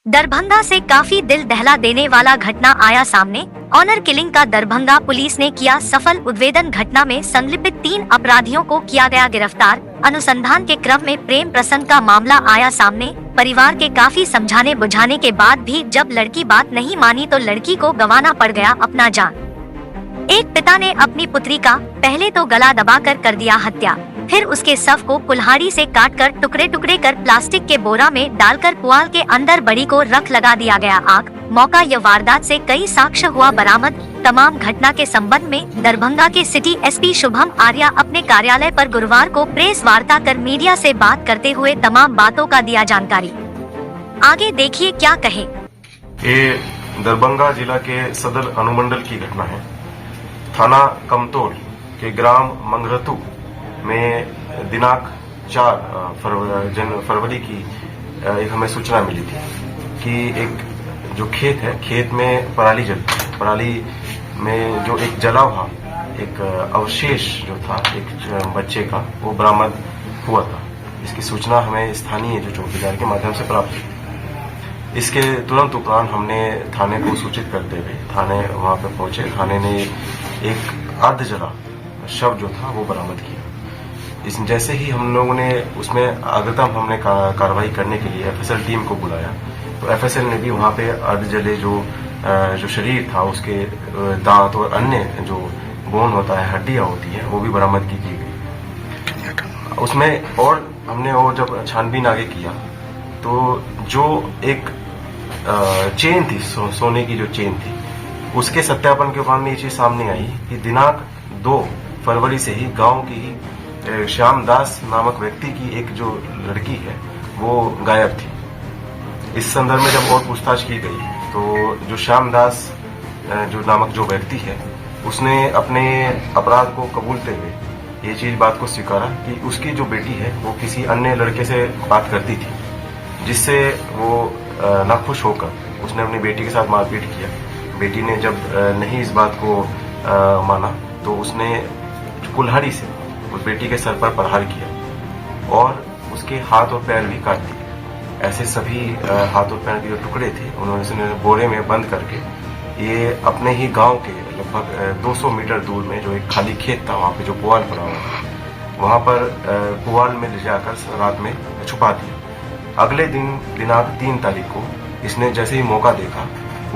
दरभंगा से काफी दिल दहला देने वाला घटना आया सामने। ऑनर किलिंग का दरभंगा पुलिस ने किया सफल उद्भेदन। घटना में संलिप्त 3 अपराधियों को किया गया गिरफ्तार। अनुसंधान के क्रम में प्रेम प्रसंग का मामला आया सामने। परिवार के काफी समझाने बुझाने के बाद भी जब लड़की बात नहीं मानी तो लड़की को गंवाना पड़ गया अपना जान। एक पिता ने अपनी पुत्री का पहले तो गला दबाकर कर दिया हत्या, फिर उसके शव को कुल्हाड़ी से काटकर टुकड़े टुकड़े कर प्लास्टिक के बोरा में डालकर पुआल के अंदर बड़ी को रख लगा दिया गया आग। मौका यह वारदात से कई साक्ष्य हुआ बरामद। तमाम घटना के संबंध में दरभंगा के सिटी एसपी शुभम आर्या अपने कार्यालय पर गुरुवार को प्रेस वार्ता कर मीडिया से बात करते हुए तमाम बातों का दिया जानकारी। आगे देखिए क्या कहे। ये दरभंगा जिला के सदर अनुमंडल की घटना है। थाना कमतौल के ग्राम मंगरतु में दिनांक 4 फरवरी की एक हमें सूचना मिली थी कि एक जो खेत है, खेत में पराली जलती है। पराली में जो एक जला हुआ एक अवशेष जो था एक बच्चे का, वो बरामद हुआ था। इसकी सूचना हमें स्थानीय जो चौकीदार के माध्यम से प्राप्त हुई। इसके तुरंत उपरांत हमने थाने को सूचित करते हुए थाने वहां पर पहुंचे। थाने ने एक अर्ध जला शव जो था वो बरामद किया। इस जैसे ही हम लोगों ने उसमें अग्रिम हमने कार्रवाई करने के लिए एफएसएल टीम को बुलाया, तो एफएसएल ने भी वहां पे अर्ध जले जो शरीर था उसके दांत और अन्य जो बोन होता है, हड्डियां होती है, वो भी बरामद की गई। उसमें और हमने और जब छानबीन आगे किया तो जो एक चेन थी, सोने की जो चेन थी, उसके सत्यापन के बाद में ये चीज सामने आई कि दिनांक 2 फरवरी से ही गांव की ही श्याम दास नामक व्यक्ति की एक जो लड़की है वो गायब थी। इस संदर्भ में जब और पूछताछ की गई तो जो श्याम दास जो नामक जो व्यक्ति है उसने अपने अपराध को कबूलते हुए ये चीज बात को स्वीकारा कि उसकी जो बेटी है वो किसी अन्य लड़के से बात करती थी, जिससे वो नाखुश होकर उसने अपनी बेटी के साथ मारपीट किया। बेटी ने जब नहीं इस बात को माना तो उसने कुल्हाड़ी से उस बेटी के सर पर प्रहार किया और उसके हाथ और पैर भी काट दिए। ऐसे सभी हाथ और पैर के जो टुकड़े थे उन्होंने बोरे में बंद करके ये अपने ही गांव के लगभग 200 मीटर दूर में जो एक खाली खेत था, वहां पे जो पुआल पड़ा हुआ था, वहां पर पुआल में ले जाकर रात में छुपा दिया। अगले दिन दिनांक 3 तारीख को इसने जैसे ही मौका देखा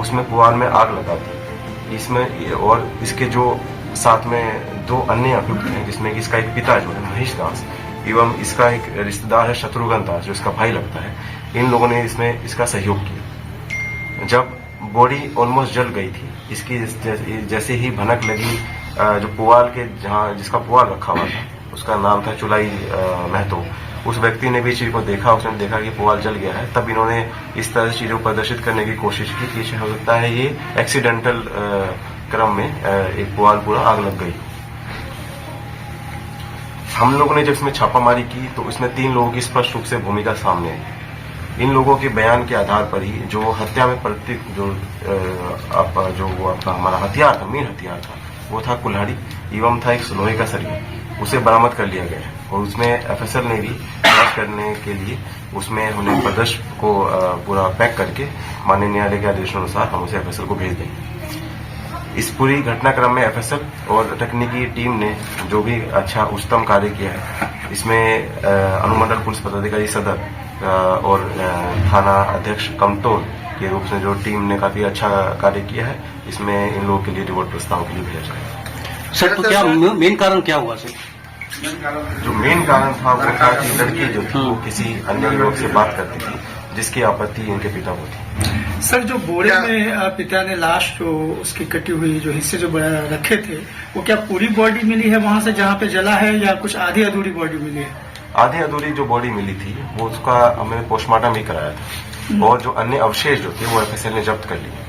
उसमें पुआल में आग लगा दी। इसमें और इसके जो साथ में 2 अन्य अभियुक्त हैं, जिसमें कि इसका एक पिता जो है महेश दास एवं इसका एक रिश्तेदार है शत्रुघ्न दास जो इसका भाई लगता है, इन लोगों ने इसमें इसका सहयोग किया। जब बॉडी ऑलमोस्ट जल गई थी, इसकी जैसे ही भनक लगी जो पुआल के जहाँ जिसका पुआल रखा हुआ था, उसका नाम था चुलाई महतो, उस व्यक्ति ने भी चीज को देखा। उसने देखा कि पुआल जल गया है। तब इन्होंने इस तरह से चीजों को प्रदर्शित करने की कोशिश की कि हो सकता है ये एक्सीडेंटल क्रम में एक पुआल पूरा आग लग गई। हम लोगों ने जब इसमें छापामारी की तो इसमें 3 लोगों की स्पष्ट रूप से भूमिका सामने आई। इन लोगों के बयान के आधार पर ही जो हत्या में प्रतीक जो हमारा हथियार था, मेन हथियार था, वो था कुल्हाड़ी एवं था एक लोहे का सरिया, उसे बरामद कर लिया गया है। और उसमें एफएसएल ने भी जांच करने के लिए उसमें हमने प्रदर्श को पूरा पैक करके माननीय न्यायालय के आदेशानुसार हम उसे एफएसएल को भेज देंगे। इस पूरी घटनाक्रम में एफएसएल और तकनीकी टीम ने जो भी अच्छा उच्चतम कार्य किया है, इसमें अनुमंडल पुलिस पदाधिकारी सदर और थाना अध्यक्ष कमतौल के रूप में जो टीम ने काफी अच्छा कार्य किया है, इसमें इन लोगों के लिए रिवॉर्ड प्रस्ताव के लिए भेजा जाएगा। सर, तो क्या मेन कारण क्या हुआ सर? जो मेन कारण था वो था कि लड़की जो थी वो किसी अन्य लोग से बात करती थी, जिसकी आपत्ति इनके पिता को थी। सर, जो बोरे में पिता ने लाश जो उसकी कटी हुई जो हिस्से जो रखे थे, वो क्या पूरी बॉडी मिली है वहां से जहाँ पे जला है, या कुछ आधी अधूरी बॉडी मिली है? आधी अधूरी जो बॉडी मिली थी वो उसका हमने पोस्टमार्टम भी कराया था और जो अन्य अवशेष जो थे वो एफएसएल ने जब्त कर लिए।